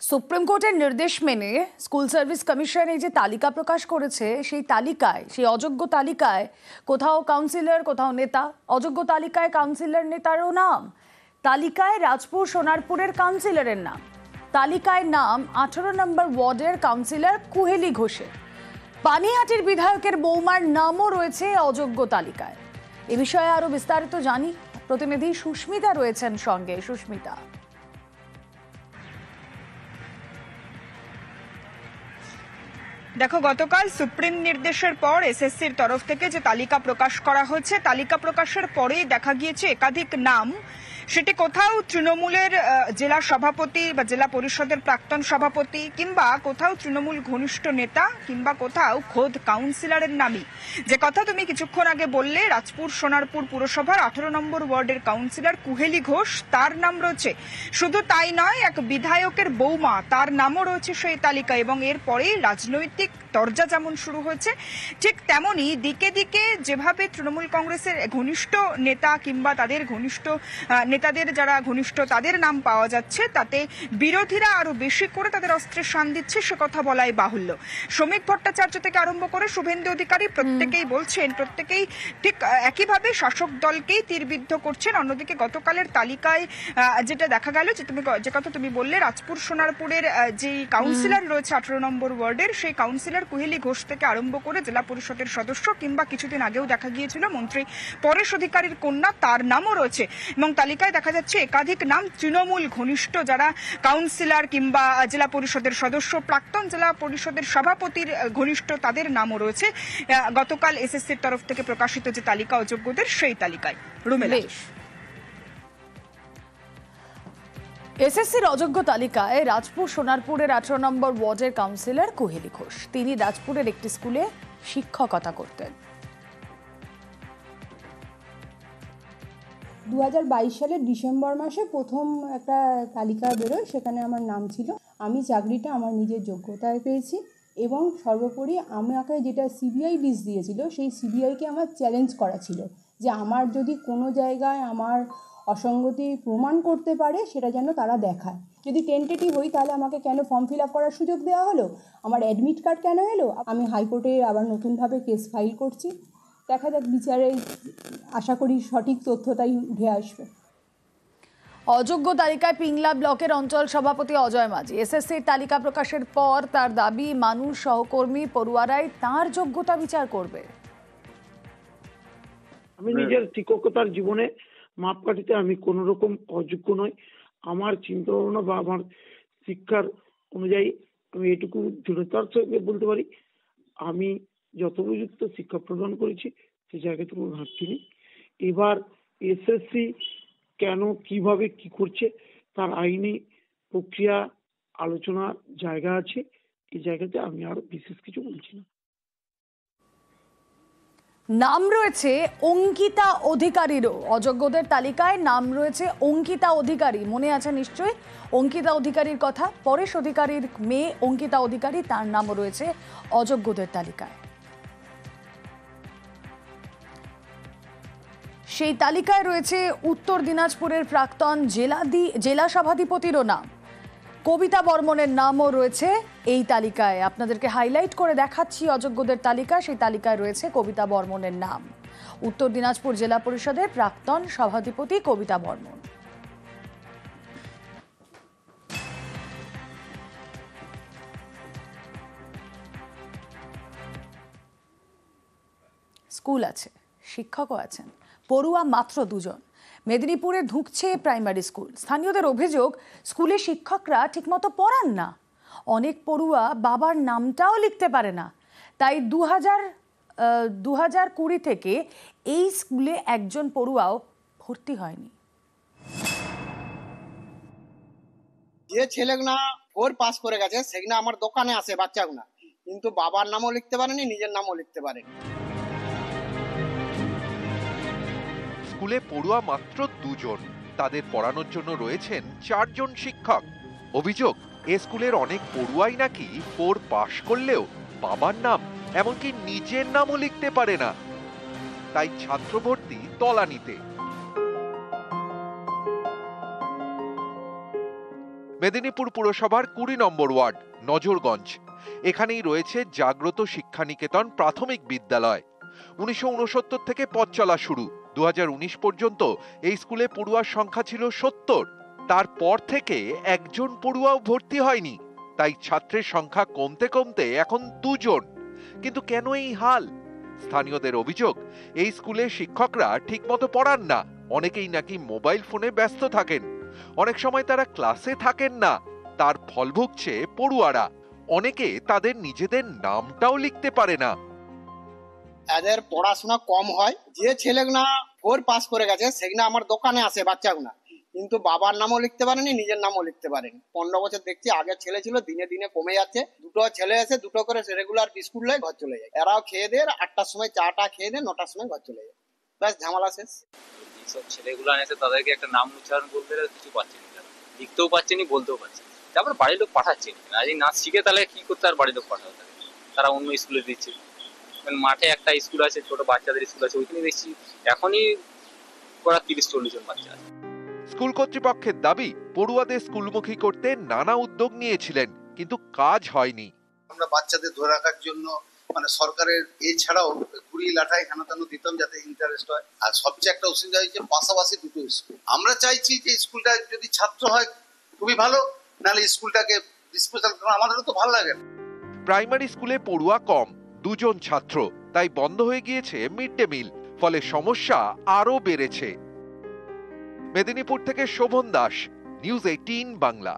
Supreme কোর্টের নির্দেশ মেনে স্কুল সার্ভিস কমিশন এই যে তালিকা প্রকাশ করেছে, সেই তালিকায়, সেই অযোগ্য তালিকায় কোথাও কাউন্সিলর, কোথাও নেতা, অযোগ্য তালিকায় কাউন্সিলর নেতারও নাম, তালিকায় রাজপুর সোনারপুরের কাউন্সিলরের নাম, তালিকায় নাম 18 নম্বর ওয়ার্ডের কাউন্সিলর কুহেলি ঘোষের, পানিহাটির বিধায়কের বৌমার নামও রয়েছে অযোগ্য তালিকায়। এ বিষয়ে আরো বিস্তারিত জানি, প্রতিনিধি সুস্মিতা রয়েছেন সঙ্গে। সুস্মিতা, দেখো, গতকাল সুপ্রিম নির্দেশের পর এসএসসির তরফ থেকে যে তালিকা প্রকাশ করা হয়েছে, তালিকা প্রকাশের পরেই দেখা গিয়েছে একাধিক নাম, সেটি কোথাও তৃণমূলের জেলা সভাপতি বা জেলা পরিষদের প্রাক্তন সভাপতি, কিংবা কোথাও তৃণমূল ঘনিষ্ঠ নেতা, কিংবা কোথাও খোদ কাউন্সিলরের নামই। যে কথা তুমি কিছুক্ষণ আগে বললে, রাজপুর সোনারপুর পুরসভার 18 নম্বর ওয়ার্ডের কাউন্সিলর কুহেলি ঘোষ, তার নাম রয়েছে। শুধু তাই নয়, এক বিধায়কের বৌমা, তার নামও রয়েছে সেই তালিকায়। এবং এরপরেই রাজনৈতিক দরজা যেমন শুরু হয়েছে, ঠিক তেমনি দিকে দিকে যেভাবে তৃণমূল কংগ্রেসের ঘনিষ্ঠ নেতা কিংবা তাদের ঘনিষ্ঠ নেতাদের যারা ঘনিষ্ঠ তাদের নাম পাওয়া যাচ্ছে, তাতে বিরোধীরা আরো বেশি করে তাদের অস্ত্রের শান দিচ্ছে, সে কথা বলাই বাহুল্য। শ্রমিক ভট্টাচার্য থেকে আরম্ভ করে শুভেন্দু অধিকারী প্রত্যেকেই বলছেন, প্রত্যেকেই ঠিক একইভাবে শাসক দলকেই তীরবিদ্ধ করছেন। অন্যদিকে গতকালের তালিকায় যেটা দেখা গেল, যে কথা তুমি বললে, রাজপুর সোনারপুরের যে কাউন্সিলর রয়েছে 18 নম্বর ওয়ার্ডের, সেই কাউন্সিলর কুহেলি ঘোষ থেকে আরম্ভ করে জেলা পরিষদের সদস্য, কিংবা কিছুদিন আগেও দেখা গিয়েছিল মন্ত্রী পরেশ অধিকারীর কন্যা, তার নামও রয়েছে। এবং তালিকায় দেখা যাচ্ছে একাধিক নাম তৃণমূল ঘনিষ্ঠ যারা কাউন্সিলর কিংবা জেলা পরিষদের সদস্য, প্রাক্তন জেলা পরিষদের সভাপতির ঘনিষ্ঠ, তাদের নামও রয়েছে গতকাল এসএসসির তরফ থেকে প্রকাশিত যে তালিকা অযোগ্যদের, সেই তালিকায়। রুমেলা, এসএসসির অযোগ্য তালিকায় রাজপুর সোনারপুরের 18 নম্বর ওয়ার্ডের কাউন্সিলর কুহেলি ঘোষ। তিনি রাজপুরের একটি স্কুলে শিক্ষকতা করতেন। 2022 সালের ডিসেম্বর মাসে প্রথম একটা তালিকা বেরোয়, সেখানে আমার নাম ছিল। আমি চাকরিটা আমার নিজের যোগ্যতায় পেয়েছি এবং সর্বোপরি আমাকে যেটা সিবিআই লিস্ট দিয়েছিল, সেই সিবিআইকে আমার চ্যালেঞ্জ করা ছিল যে আমার যদি কোনো জায়গায় আমার অসঙ্গতি প্রমাণ করতে পারে, সেটা যেন তারা দেখায়। যদি টেন্টেটিভ হই, তাহলে আমাকে কেন ফর্ম ফিল আপ করার সুযোগ দেওয়া হলো, আমার অ্যাডমিট কার্ড কেন এলো। আমি হাইকোর্টে আবার নতুনভাবে কেস ফাইল করছি। দেখা যাক, বিচারে আশা করি সঠিক তথ্যটাই উঠে আসবে। অযোগ্য তালিকায় পিংলা ব্লকের অঞ্চল সভাপতি অজয় মাঝি। এসএসসির তালিকা প্রকাশের পর তার দাবি, মানুষ, সহকর্মী, পড়ুয়ারাই তার যোগ্যতা বিচার করবে। আমি নিজের শিক্ষকতার জীবনে মাপকাঠিতে আমি কোন রকম অযোগ্য নই। আমার চিন্তা ভাবনা বা আমার শিক্ষার অনুযায়ী আমি এটুকু দৃঢ়তার সঙ্গে বলতে পারি, আমি যথোপযুক্ত শিক্ষা প্রদান করেছি, সেই জায়গাতে কোনো ঘাটতি নেই। এবার এসএসসি কেন, কিভাবে, কি করছে, তার আইনি প্রক্রিয়া আলোচনার জায়গা আছে। এই জায়গাতে আমি আরো বিশেষ কিছু বলছি না। নাম রয়েছে অঙ্কিতা অধিকারীরও, অযোগ্যদের তালিকায় নাম রয়েছে অঙ্কিতা অধিকারী। মনে আছে নিশ্চয়ই অঙ্কিতা অধিকারীর কথা। পরেশ অধিকারীর মেয়ে অঙ্কিতা অধিকারী, তার নামও রয়েছে অযোগ্যদের তালিকায়। সেই তালিকায় রয়েছে উত্তর দিনাজপুরের প্রাক্তন জেলা সভাধিপতিরও নাম, কবিতা বর্মনের নামও রয়েছে এই তালিকায়। আপনাদেরকে হাইলাইট করে দেখাচ্ছি অযোগ্যদের তালিকা। সেই তালিকায় রয়েছে কবিতা বর্মনের নাম, উত্তর দিনাজপুর জেলা পরিষদের প্রাক্তন সভাধিপতি কবিতা বর্মন। স্কুল আছে, শিক্ষকও আছেন, পড়ুয়া মাত্র 2 জন। মেদিনীপুরে ঢুকছে প্রাইমারি স্কুল। স্থানীয়দের অভিযোগ, স্কুলে শিক্ষকরা ঠিকমতো পড়ান না। অনেক পড়ুয়া বাবার নামটাও লিখতে পারে না। তাই 2020 থেকে এই স্কুলে একজন পড়ুয়াও ভর্তি হয়নি। যে ছেলেগুনা 4 পাস করে গেছে, সেগুলো আমার দোকানে আসে বাচ্চাগুনা, কিন্তু বাবার নামও লিখতে পারেনি, নিজের নামও লিখতে পারেনি। স্কুলে পড়ুয়া মাত্র 2 জন, তাদের পড়ানোর জন্য রয়েছেন 4 জন শিক্ষক। অভিযোগ, এ স্কুলের অনেক পড়ুয়াই নাকি 4 পাস করলেও বাবার নাম, এমনকি নিজের নামও লিখতে পারে না। তাই ছাত্র ভর্তি তলানিতে। 2020 সালে 4 পাস করে গেছে, সেগুলো আমার দোকানে আসে বাচ্চাগুনা, কিন্তু বাবার নামও লিখতে পারেনি, নিজের নামও লিখতে পারেনি। স্কুলে পড়ুয়া মাত্র 2 জন, তাদের পড়ানোর জন্য রয়েছেন 4 জন শিক্ষক। অভিযোগ, এ স্কুলের অনেক পড়ুয়াই নাকি 4 পাস করলেও বাবার নাম, এমনকি নিজের নামও লিখতে পারে না। তাই ছাত্র ভর্তি তলানিতে। মেদিনীপুর পুরসভার 20 নম্বর ওয়ার্ড নজরগঞ্জ। এখানেই রয়েছে জাগ্রত শিক্ষানিকেতন প্রাথমিক বিদ্যালয়। 1969 থেকে পথ চলা শুরু। 2019 পর্যন্ত এই স্কুলে পড়ুয়ার সংখ্যা ছিল 70। তারপর থেকে একজন পড়ুয়াও ভর্তি হয়নি, তাই ছাত্রের সংখ্যা কমতে কমতে এখন 2 জন। কিন্তু কেন এই হাল? স্থানীয়দের অভিযোগ, এই স্কুলে শিক্ষকরা ঠিকমতো পড়ান না। অনেকেই নাকি মোবাইল ফোনে ব্যস্ত থাকেন। অনেক সময় তারা ক্লাসে থাকেন না, তার ফল ভুগছে পড়ুয়ারা। অনেকে তাদের নিজেদের নামটাও লিখতে পারে না। এদের পড়াশোনা কম হয়, যে ছেলেগুনা 4 পাস করে গেছে সেগুলো আমার দোকানে আসে বাচ্চাগুনা, কিন্তু বাবার নামও লিখতে পারেনি, নিজের নামও লিখতে পারেনি। 15 বছর দেখছি, আগের ছেলে ছিল, দিনে দিনে কমে যাচ্ছে। 2টো ছেলে এসে 2টো করে রেগুলার বিস্কুট লয়, ঘর চলে যায়। এরাও খেয়ে দিয়ে 8টার সময় চাটা খেয়ে দিয়ে 9টার সময় ঘর চলে যায়। ব্যাস, ঝামেলা শেষ। যেসব ছেলেগুলো এসে তাদেরকে একটা নাম উচ্চারণ করতে কিছু পাচ্ছেনি, তারা লিখতেও পাচ্ছেনি, বলতেও পারছে। তারপর বাড়ির লোক পাঠাচ্ছে না, যদি না শিখে তাহলে কি করতে, আর বাড়ির লোক পাঠাবে তারা অন্য স্কুলে দিচ্ছে। মাঠে একটা স্কুল আছে, ছোট বাচ্চাদের স্কুল আছে, ওইখানে দেখছি এখনই ওরা 30-40 জন বাচ্চা আছে। স্কুল কর্তৃপক্ষের দাবি, পড়ুয়াদের স্কুলমুখী করতে নানা উদ্যোগ নিয়েছিলেন, কিন্তু কাজ হয়নি। আমরা বাচ্চাদের ধরে রাখার জন্য সরকারের এছাড়াও ঘুড়ি লাঠাই হেনাতানো দিতাম যাতে ইন্টারেস্ট হয়। আর সবচেয়ে একটা অসুবিধা হয়েছে পাশাপাশি 2টো স্কুল। আমরা চাইছি যে স্কুলটা যদি ছাত্র হয় খুবই ভালো, নাহলে স্কুলটাকে ডিসপোজাল করা আমাদেরও তো ভালো লাগে না। প্রাইমারি স্কুলে পড়ুয়া কম, 2 জন ছাত্র, তাই বন্ধ হয়ে গিয়েছে মিড ডে মিল। ফলে সমস্যা আরো বেড়েছে। মেদিনীপুর থেকে শোভন দাস, নিউজ 18 বাংলা।